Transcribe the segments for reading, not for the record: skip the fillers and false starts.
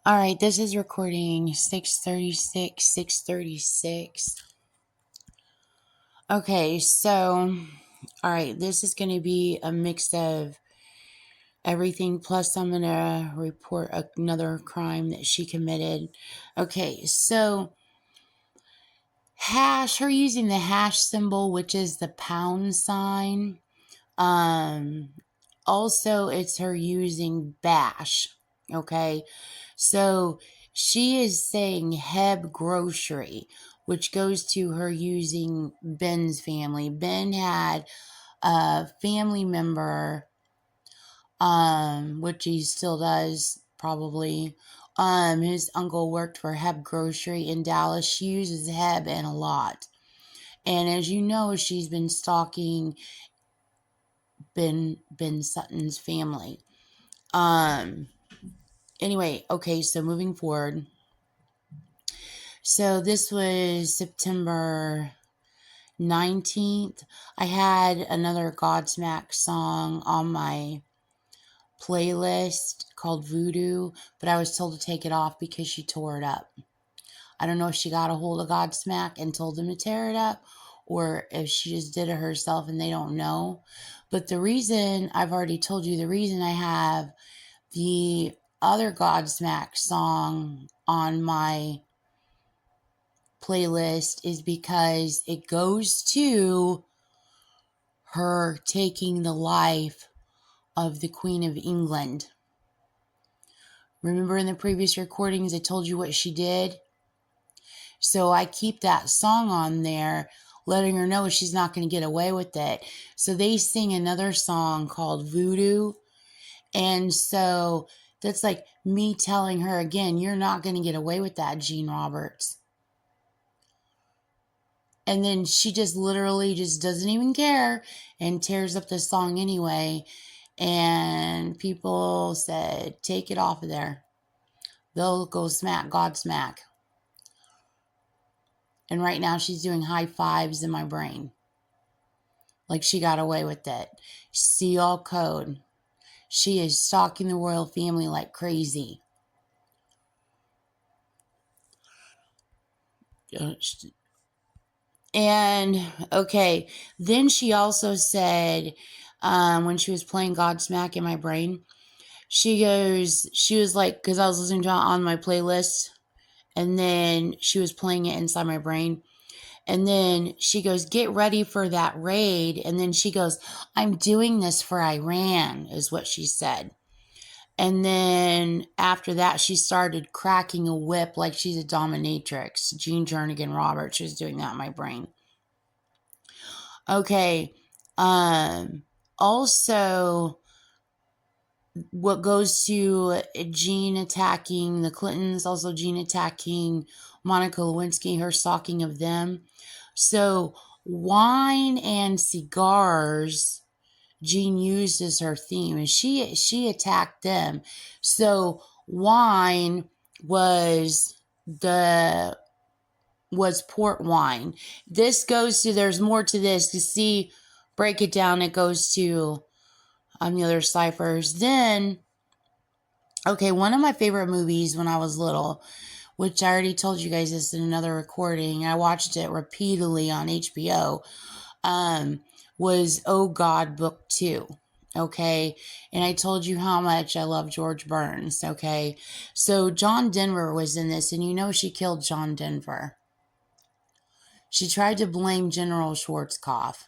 All right, this is recording 6:36. Okay, so, all right, this is going to be a mix of everything, plus I'm going to report another crime that she committed. Okay, so her using the hash symbol, which is the pound sign. Also, it's her using bash. Okay, so she is saying Heb Grocery, which goes to her using Ben's family. Ben had a family member, which he still does probably. His uncle worked for Heb Grocery in Dallas. She uses Heb in a lot. And as you know, she's been stalking Ben Sutton's family. Anyway, okay, so moving forward. So this was September 19th. I had another Godsmack song on my playlist called Voodoo, but I was told to take it off because she tore it up. I don't know if she got a hold of Godsmack and told them to tear it up, or if she just did it herself and they don't know. But the reason, I've already told you, the reason I have the other Godsmack song on my playlist is because it goes to her taking the life of the Queen of England. Remember in the previous recordings I told you what she did? So I keep that song on there, letting her know she's not going to get away with it. So they sing another song called Voodoo. And so that's like me telling her again, you're not going to get away with that, Gene Roberts. And then she just literally just doesn't even care and tears up the song anyway. And people said, take it off of there. They'll go smack Godsmack. And right now she's doing high fives in my brain. Like she got away with it. See all code. She is stalking the royal family like crazy. And, okay, then she also said, when she was playing Godsmack in my brain, she was like, because I was listening to it on my playlist, and then she was playing it inside my brain. And then she goes, get ready for that raid. And then she goes, I'm doing this for Iran, is what she said. And then after that, she started cracking a whip like she's a dominatrix. Jean Jernigan Roberts, she was doing that in my brain. Okay. Also, what goes to Jean attacking the Clintons, also Jean attacking Monica Lewinsky, her stalking of them. So wine and cigars, Jean used as her theme, and she attacked them. So wine was port wine. This goes to, there's more to this. To see, break it down, it goes to the other ciphers. Then, okay, one of my favorite movies when I was little, which I already told you guys this in another recording, I watched it repeatedly on HBO, was Oh God Book 2. Okay, and I told you how much I love George Burns. Okay, so John Denver was in this, and you know she killed John Denver. She tried to blame General Schwarzkopf.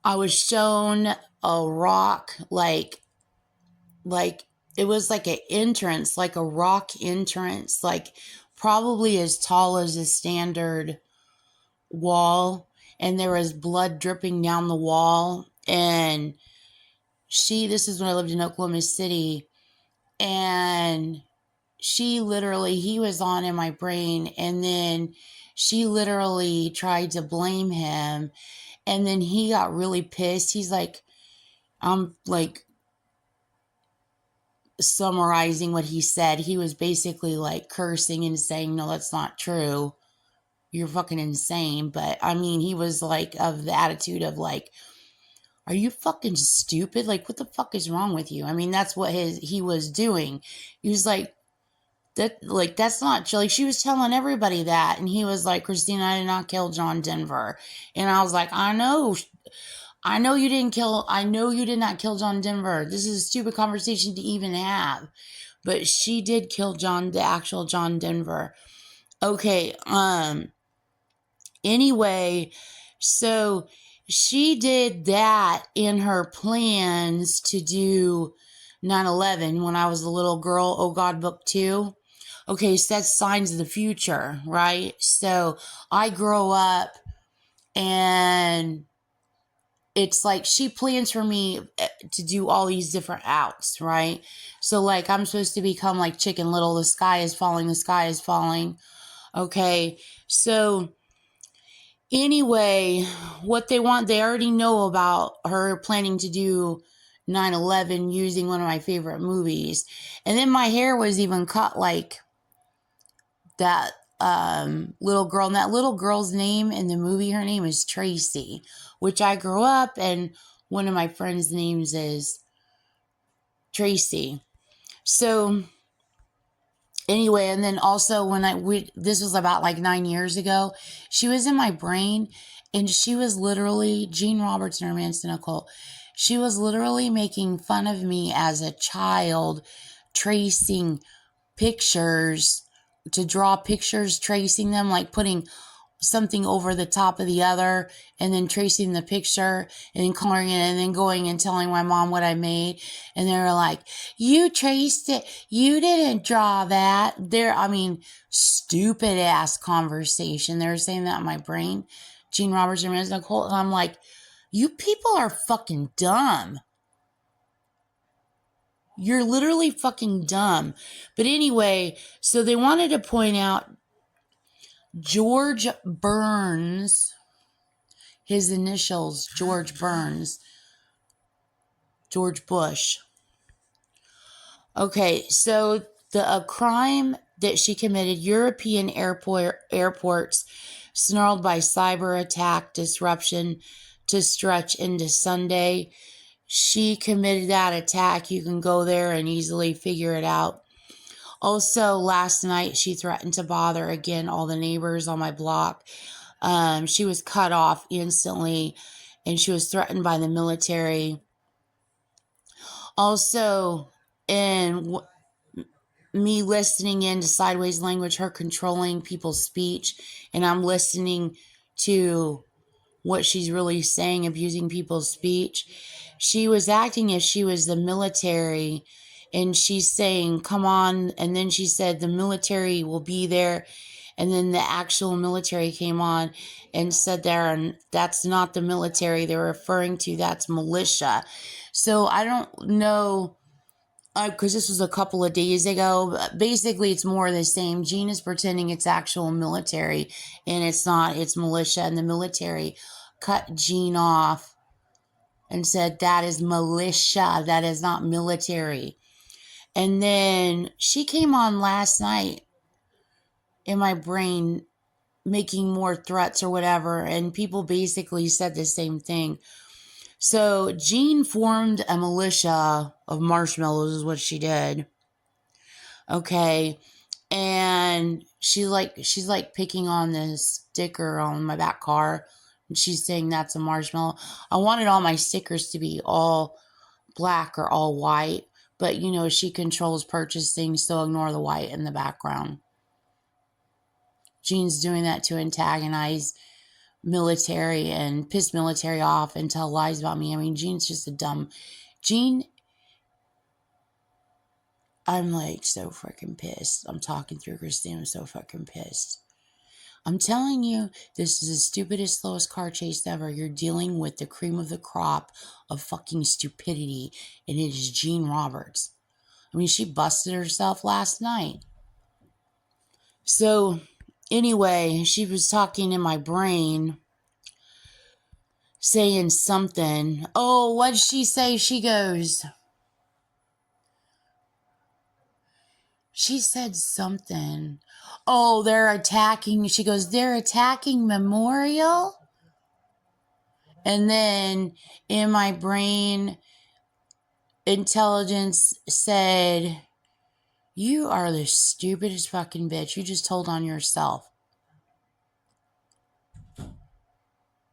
I was shown a rock, like it was like an entrance, like a rock entrance, like probably as tall as a standard wall, and there was blood dripping down the wall. And this is when I lived in Oklahoma City, and he was on in my brain, and then she literally tried to blame him, and then he got really pissed. He's like, I'm like summarizing what he said. He was basically like cursing and saying, no, that's not true. You're fucking insane. But I mean, he was like of the attitude of like, are you fucking stupid? Like, what the fuck is wrong with you? I mean, that's what he was doing. He was like, that's not, like, she was telling everybody that. And he was like, Christina, I did not kill John Denver. And I was like, I know you did not kill John Denver. This is a stupid conversation to even have. But she did kill the actual John Denver. Okay, anyway, so she did that in her plans to do 9/11 when I was a little girl, Oh God Book 2. Okay, so that's signs of the future, right? So I grow up and it's like she plans for me to do all these different outs, right? So like I'm supposed to become like Chicken Little, the sky is falling, the sky is falling. Okay, so anyway, what they already know about her planning to do 9/11 using one of my favorite movies. And then my hair was even cut like that little girl. And that little girl's name in the movie, her name is Tracy, which I grew up and one of my friends' names is Tracy. So anyway, and then also when this was about like 9 years ago, she was in my brain and she was literally, Jean Roberts and her man Nicole, she was literally making fun of me as a child, tracing pictures, to draw pictures, tracing them, like putting something over the top of the other and then tracing the picture and then coloring it and then going and telling my mom what I made. And they were like, you traced it. You didn't draw that. Stupid ass conversation. They were saying that in my brain. Jean Roberts and Ms. Nicole. And I'm like, you people are fucking dumb. You're literally fucking dumb. But anyway, so they wanted to point out George Burns, his initials, George Burns, George Bush. Okay, so a crime that she committed, European airports snarled by cyber attack disruption to stretch into Sunday. She committed that attack. You can go there and easily figure it out. Also, last night, she threatened to bother again all the neighbors on my block. She was cut off instantly, and she was threatened by the military. Also, in me listening into sideways language, her controlling people's speech, and I'm listening to what she's really saying, abusing people's speech. She was acting as she was the military, and she's saying, come on. And then she said, the military will be there. And then the actual military came on and said there, and that's not the military they're referring to, that's militia. So I don't know, because this was a couple of days ago. Basically, it's more of the same. Jean is pretending it's actual military, and it's not. It's militia, and the military cut Jean off and said, that is militia. That is not military. And then she came on last night in my brain making more threats or whatever, and people basically said the same thing. So Jean formed a militia of marshmallows is what she did. Okay. And she's like picking on this sticker on my back car, and she's saying that's a marshmallow. I wanted all my stickers to be all black or all white, but she controls purchasing, so ignore the white in the background. Jean's doing that to antagonize military and piss military off and tell lies about me. I mean, Jean's just a dumb... I'm like so freaking pissed. I'm talking through Christine. I'm so fucking pissed. I'm telling you, this is the stupidest, slowest car chase ever. You're dealing with the cream of the crop of fucking stupidity, and it is Jean Roberts. I mean, she busted herself last night. So, anyway, she was talking in my brain, saying something. Oh, what'd she say? She said something. Oh, they're attacking. She goes, they're attacking Memorial? And then in my brain, intelligence said, you are the stupidest fucking bitch. You just told on yourself.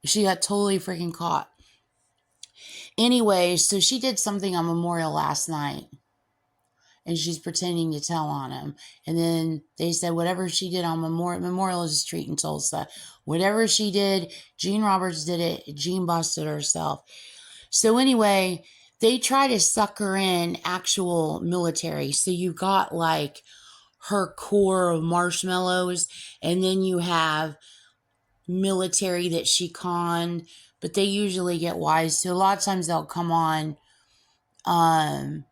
She got totally freaking caught. Anyway, so she did something on Memorial last night. And she's pretending to tell on him. And then they said whatever she did on Memorial is a street in Tulsa. Whatever she did, Gene Roberts did it. Gene busted herself. So anyway, they try to suck her in actual military. So you got like her core of marshmallows, and then you have military that she conned, but they usually get wise. So a lot of times they'll come on, and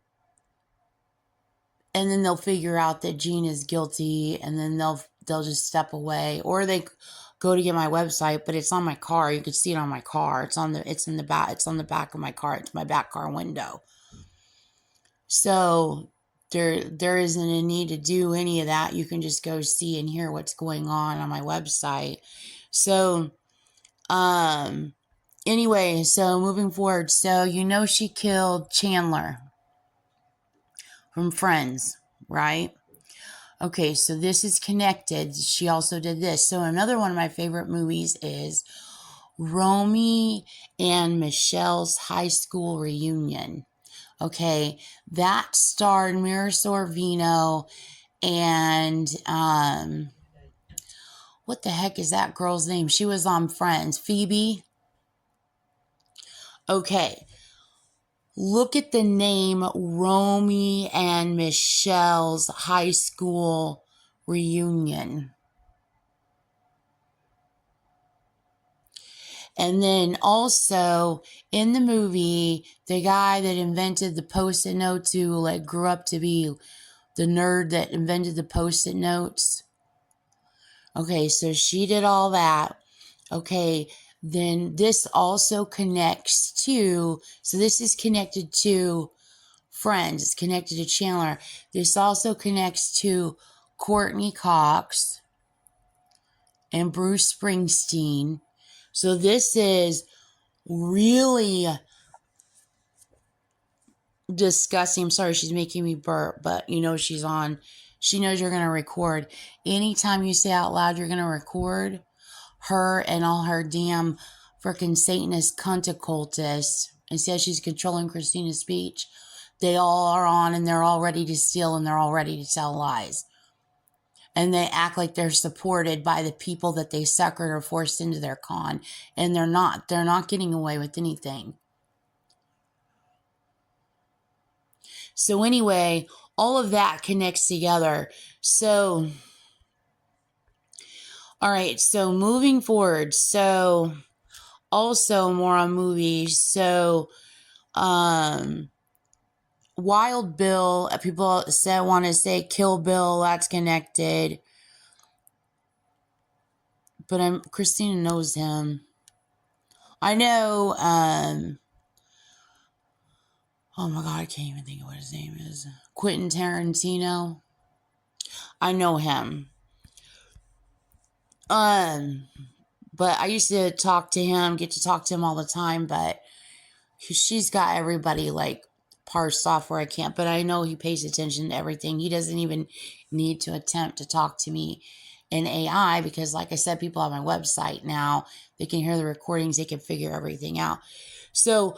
then they'll figure out that Gene is guilty, and then they'll just step away, or they go to get my website, but it's on my car. You can see it on my car. It's on the back of my car. It's my back car window. So there isn't a need to do any of that. You can just go see and hear what's going on my website. So anyway, so moving forward, so she killed Chandler from Friends, right? Okay, so this is connected. She also did this. So another one of my favorite movies is Romy and Michelle's High School Reunion. Okay, that starred Mira Sorvino and what the heck is that girl's name? She was on Friends. Phoebe. Okay. Look at the name Romy and Michelle's High School Reunion. And then also in the movie, the guy that invented the Post-it notes, who like grew up to be the nerd that invented the Post-it notes. Okay, so she did all that. Okay, then this also connects to, so this is connected to Friends. It's connected to Chandler. This also connects to Courtney Cox and Bruce Springsteen. So this is really disgusting. I'm sorry, she's making me burp, but she's on. She knows you're going to record. Anytime you say out loud you're going to record, her and all her damn freaking Satanist cunt occultists, and says she's controlling Christina's speech, they all are on, and they're all ready to steal, and they're all ready to tell lies. And they act like they're supported by the people that they suckered or forced into their con. And they're not. They're not getting away with anything. So anyway, all of that connects together. So, all right. So moving forward. So also more on movies. So, Wild Bill, people want to say Kill Bill, that's connected. But Christina knows him. I know, oh my God, I can't even think of what his name is. Quentin Tarantino. I know him. But I used to talk to him, get to talk to him all the time, but she's got everybody like parsed off where I can't, but I know he pays attention to everything. He doesn't even need to attempt to talk to me in AI because, like I said, people on my website now, they can hear the recordings, they can figure everything out. So,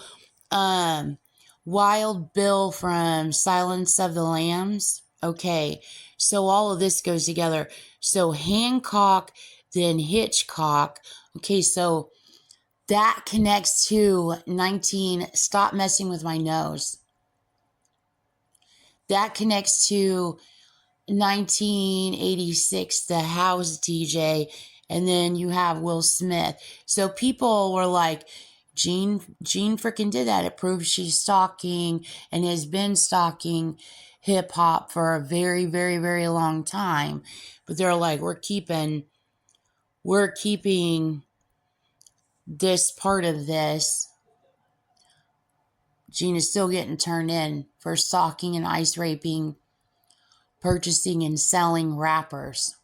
Wild Bill from Silence of the Lambs. Okay, so all of this goes together. So Hancock, then Hitchcock. Okay, so that connects to Stop Messing With My Nose. That connects to 1986, The House DJ, and then you have Will Smith. So people were like, Gene freaking did that. It proves she's stalking and has been stalking hip hop for a very, very, very long time. But they're like, we're keeping this part of this. Gene is still getting turned in for stalking and ice raping, purchasing and selling rappers.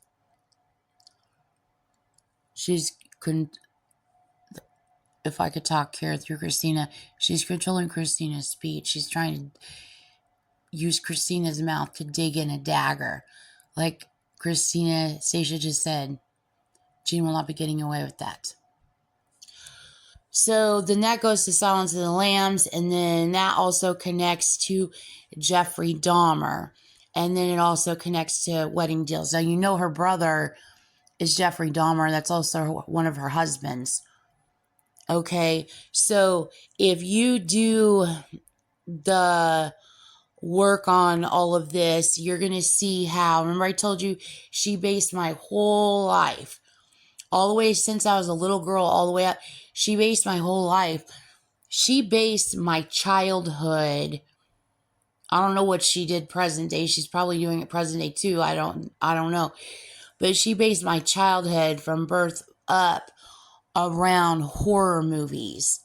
if I could talk here through Christina, she's controlling Christina's speech. She's trying to use Christina's mouth to dig in a dagger. Like Stacia just said, Jean will not be getting away with that. So then that goes to Silence of the Lambs, and then that also connects to Jeffrey Dahmer. And then it also connects to Wedding Deals. Now, you know her brother is Jeffrey Dahmer. That's also one of her husbands. Okay, so if you do the work on all of this, you're going to see how, remember I told you she based my whole life, all the way since I was a little girl, all the way up, she based my whole life. She based my childhood. I don't know what she did present day. She's probably doing it present day too. I don't know. But she based my childhood from birth up around horror movies.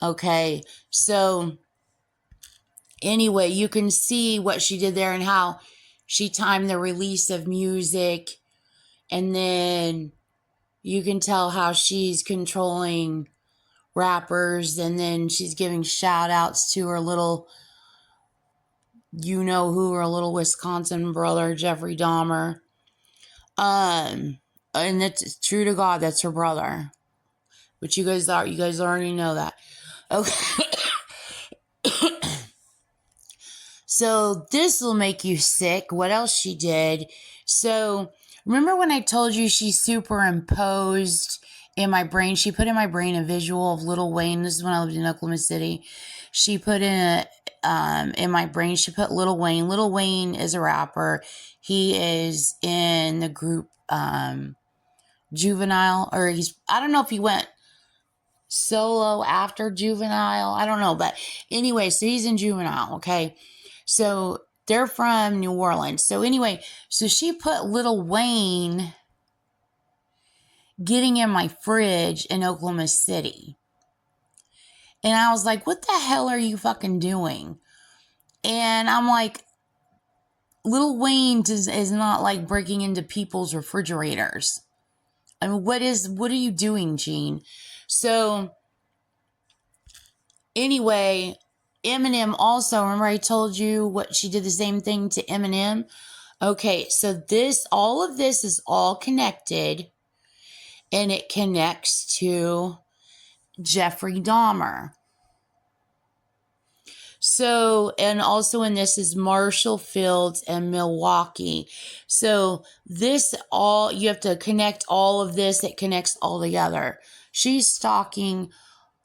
Okay, so anyway, you can see what she did there and how she timed the release of music. And then you can tell how she's controlling rappers. And then she's giving shout outs to her little, you know who, her little Wisconsin brother, Jeffrey Dahmer. And it's true to God, that's her brother. But you guys already know that. Okay. So this will make you sick. What else she did? So remember when I told you she superimposed in my brain? She put in my brain a visual of Lil Wayne. This is when I lived in Oklahoma City. She put in my brain, she put Lil Wayne. Lil Wayne is a rapper. He is in the group Juvenile, or I don't know if he went solo after Juvenile. I don't know. But anyway, so he's in Juvenile, okay? So they're from New Orleans. So anyway, so she put Lil Wayne getting in my fridge in Oklahoma City. And I was like, what the hell are you fucking doing? And I'm like, Lil Wayne is not like breaking into people's refrigerators. I mean, what are you doing, Jean? So anyway, Eminem also, remember I told you what she did the same thing to Eminem? Okay, so all of this is all connected, and it connects to Jeffrey Dahmer. So, and also in this is Marshall Fields and Milwaukee. So you have to connect all of this. It connects all together. She's stalking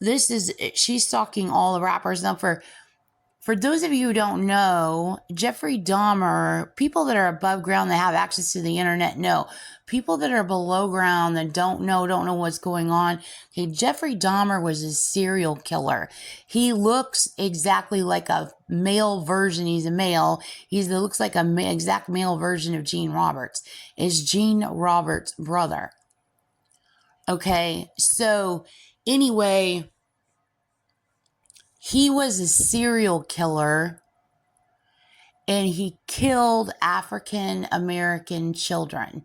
all the rappers. Now, for those of you who don't know, Jeffrey Dahmer, people that are above ground that have access to the internet know. People that are below ground that don't know what's going on. Okay, Jeffrey Dahmer was a serial killer. He looks exactly like a male version. He's a male. He looks like an exact male version of Gene Roberts. Is Gene Roberts' brother. Okay, so anyway, he was a serial killer, and he killed African American children.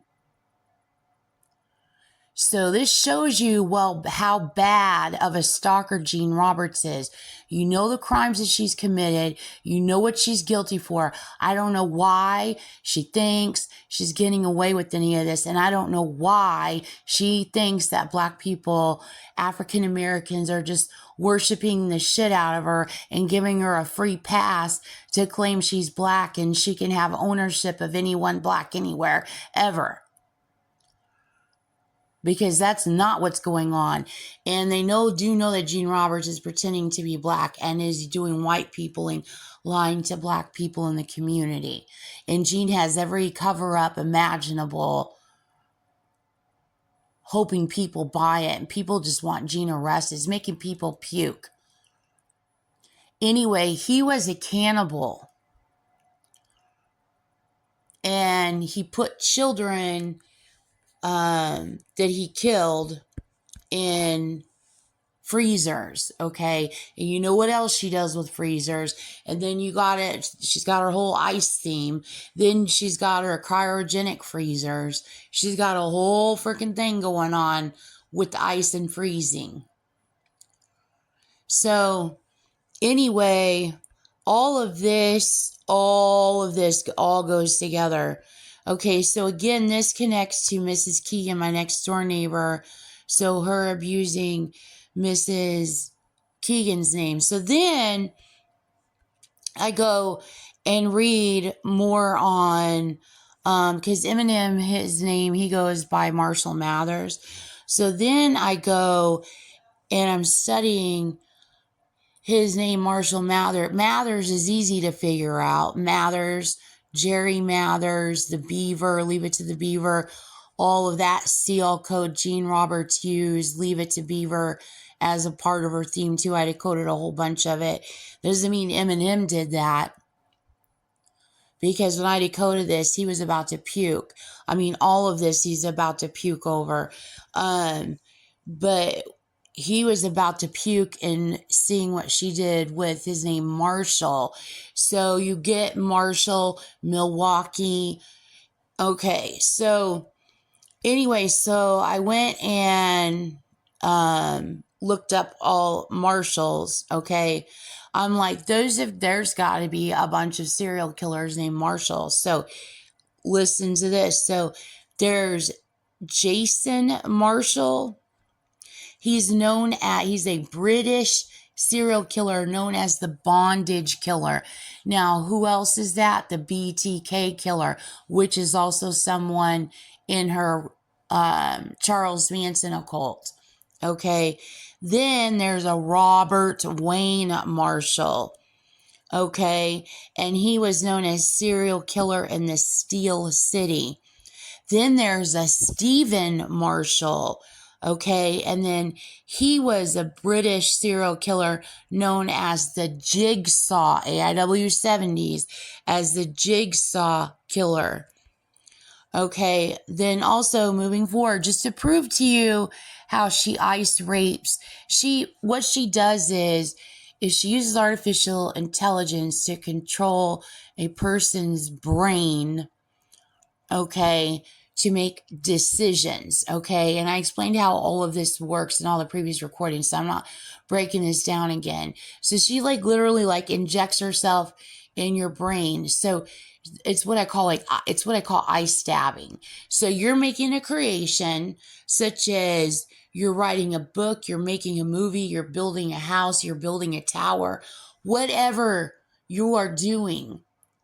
So this shows you, well, how bad of a stalker Gene Roberts is. You know the crimes that she's committed. You know what she's guilty for. I don't know why she thinks she's getting away with any of this. And I don't know why she thinks that Black people, African Americans, are just worshiping the shit out of her and giving her a free pass to claim she's Black and she can have ownership of anyone Black anywhere, ever. Because that's not what's going on. And they do know that Gene Roberts is pretending to be Black and is doing white people and lying to Black people in the community. And Gene has every cover-up imaginable, hoping people buy it. And people just want Gene arrested. It's making people puke. Anyway, he was a cannibal. And he put children that he killed in freezers, okay? And you know what else she does with freezers? And then she's got her whole ice theme. Then she's got her cryogenic freezers. She's got a whole freaking thing going on with the ice and freezing. So anyway, all of this all goes together. Okay, so again, this connects to Mrs. Keegan, my next door neighbor. So her abusing Mrs. Keegan's name. So then I go and read more on, because Eminem, his name, he goes by Marshall Mathers. So then I go and I'm studying his name, Marshall Mathers. Mathers is easy to figure out. Mathers, Jerry Mathers, the Beaver, Leave It to the Beaver, all of that CL code Gene Roberts used, Leave It to Beaver as a part of her theme too. I decoded a whole bunch of it. Doesn't mean Eminem did that, because when I decoded this, he was about to puke. I mean, all of this he's about to puke over. But he was about to puke and seeing what she did with his name, Marshall. So you get Marshall, Milwaukee. Okay, so anyway, so I went and looked up all Marshalls. Okay, I'm like, there's got to be a bunch of serial killers named Marshall. So listen to this. So there's Jason Marshall. He's a British serial killer known as the bondage killer. Now, who else is that? The BTK killer, which is also someone in her Charles Manson occult. Okay. Then there's a Robert Wayne Marshall. Okay. And he was known as serial killer in the Steel City. Then there's a Stephen Marshall. Okay, and then he was a British serial killer known as the Jigsaw, AIW 70s, as the Jigsaw Killer. Okay, then also moving forward, just to prove to you how she ice rapes, what she does is she uses artificial intelligence to control a person's brain, okay, to make decisions, okay? And I explained how all of this works in all the previous recordings, so I'm not breaking this down again. So she literally injects herself in your brain. So it's what I call eye stabbing. So you're making a creation, such as you're writing a book, you're making a movie, you're building a house, you're building a tower, whatever you are doing.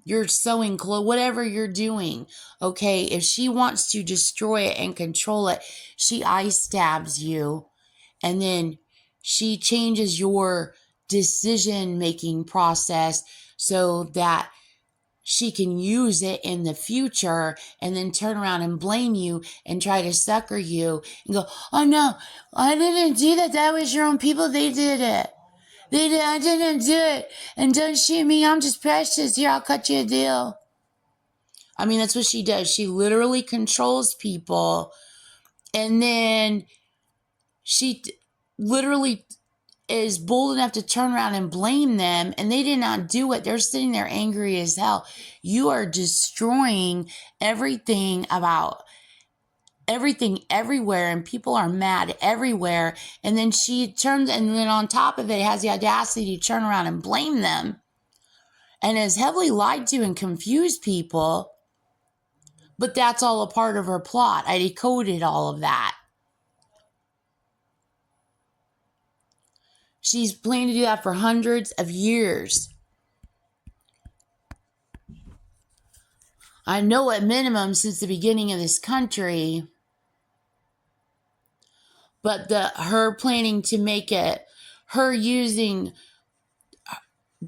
You're sewing clothes, whatever you're doing, okay? If she wants to destroy it and control it, she eye stabs you, and then she changes your decision-making process so that she can use it in the future and then turn around and blame you and try to sucker you and go, oh no, I didn't do that. That was your own people. They did it. I didn't do it. And don't shoot me. I'm just precious. Here, I'll cut you a deal. I mean, that's what she does. She literally controls people. And then she literally is bold enough to turn around and blame them. And they did not do it. They're sitting there angry as hell. You are destroying everything everywhere, and people are mad everywhere. And then and then on top of it, has the audacity to turn around and blame them, and has heavily lied to and confused people. But that's all a part of her plot. I decoded all of that. She's planning to do that for hundreds of years. I know at minimum since the beginning of this country. But her planning to make it,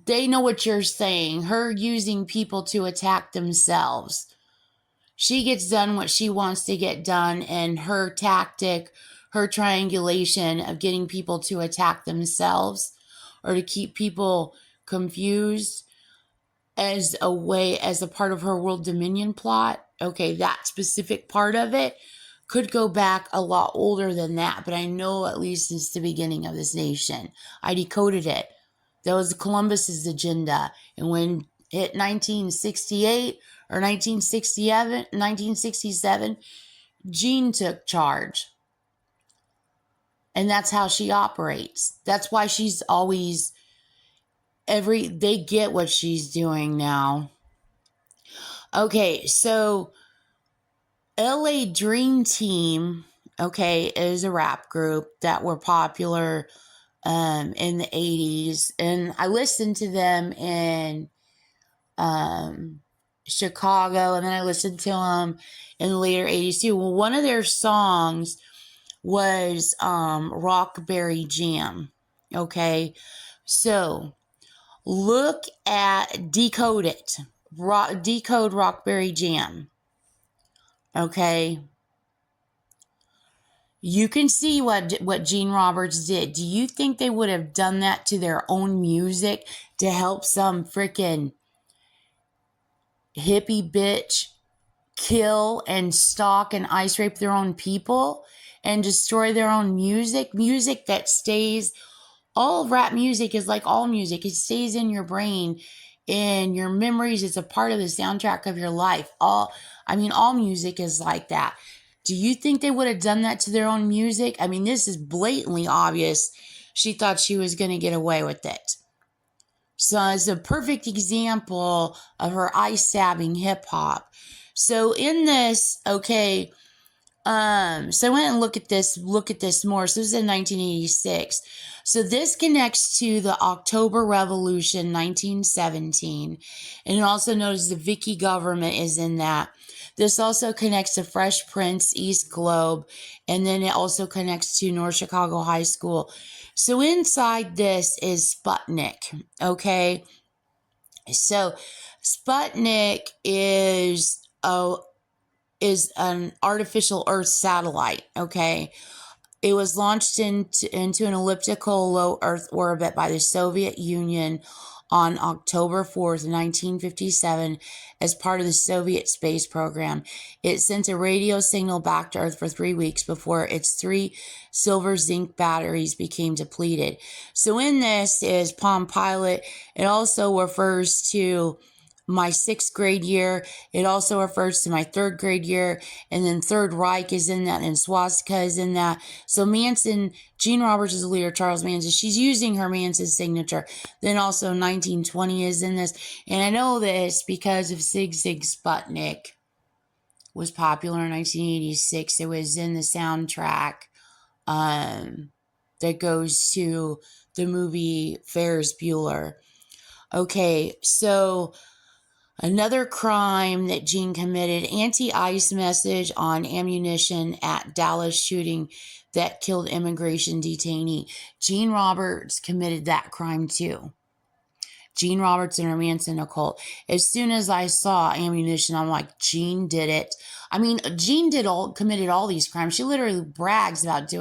they know what you're saying, her using people to attack themselves. She gets done what she wants to get done, and her tactic, her triangulation of getting people to attack themselves or to keep people confused as a part of her world dominion plot. Okay, that specific part of it could go back a lot older than that, but I know at least since the beginning of this nation. I decoded it. That was Columbus's agenda. And when it 1968 or 1967, Gene took charge. And that's how she operates. That's why she's always they get what she's doing now. Okay, so LA Dream Team, okay, is a rap group that were popular in the 80s. And I listened to them in Chicago, and then I listened to them in the later 80s too. Well, one of their songs was Rockberry Jam. Okay, so look at Decode It. Decode Rockberry Jam. Okay. You can see what Gene Roberts did. Do you think they would have done that to their own music to help some freaking hippie bitch kill and stalk and ice rape their own people and destroy their own music? Music that stays, all of rap music is like all music. It stays in your brain, in your memories. It's a part of the soundtrack of your life. All music is like that. Do you think they would have done that to their own music? I mean, this is blatantly obvious. She thought she was going to get away with it. So it's a perfect example of her ice-stabbing hip-hop. So in this, okay, so I went and look at this more. So this is in 1986. So this connects to the October Revolution, 1917. And also notice the Vicky government is in that. This also connects to Fresh Prince, East Globe, and then it also connects to North Chicago High School. So inside this is Sputnik, okay? So Sputnik is an artificial Earth satellite, okay? It was launched into an elliptical low Earth orbit by the Soviet Union on October 4th, 1957, as part of the Soviet space program. It sent a radio signal back to Earth for 3 weeks before its 3 silver zinc batteries became depleted. So in this is Palm Pilot. It also refers to my 6th grade year. It also refers to my 3rd grade year. And then Third Reich is in that, and Swastika is in that. So Manson, Gene Roberts is the leader, Charles Manson. She's using her Manson signature. Then also 1920 is in this. And I know this because of Sig Sig Sputnik was popular in 1986. It was in the soundtrack that goes to the movie Ferris Bueller. Okay, so another crime that Gene committed, anti-ice message on ammunition at Dallas shooting that killed immigration detainee. Gene Roberts committed that crime too. Gene Roberts and her Manson occult. As soon as I saw ammunition, I'm like, Gene did it. I mean, Gene committed all these crimes. She literally brags about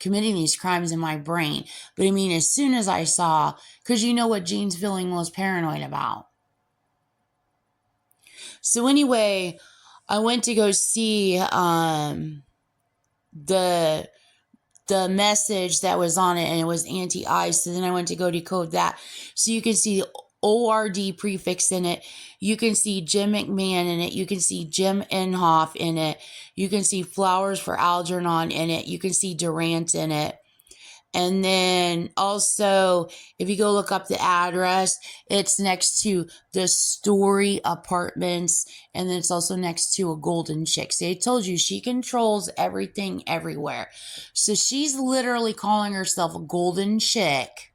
committing these crimes in my brain. But I mean, as soon as I saw, because you know what Gene's feeling most paranoid about. So anyway, I went to go see the message that was on it, and it was anti-ice. So then I went to go decode that. So you can see the ORD prefix in it. You can see Jim McMahon in it. You can see Jim Inhofe in it. You can see Flowers for Algernon in it. You can see Durant in it. And then also, if you go look up the address, it's next to the Story Apartments, and then it's also next to a Golden Chick. So I told you, she controls everything everywhere. So she's literally calling herself a Golden Chick,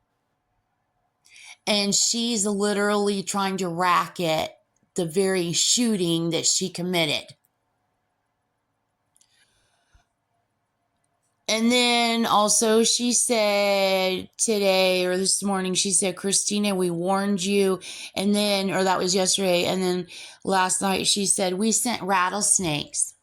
and she's literally trying to racket the very shooting that she committed. And then also she said today or this morning, she said, Christina, we warned you. And then, or that was yesterday. And then last night she said, we sent rattlesnakes.